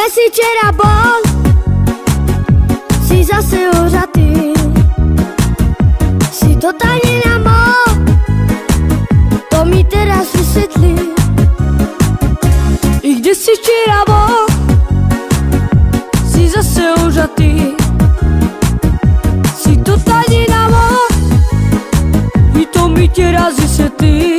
Kde si včera bol? Si zase ožatý. Si totálne namol. To mi teraz vysvetlí. I kde si včera bol? Si zase ožatý. Si totálne namol. I to mi teraz vysvetlí.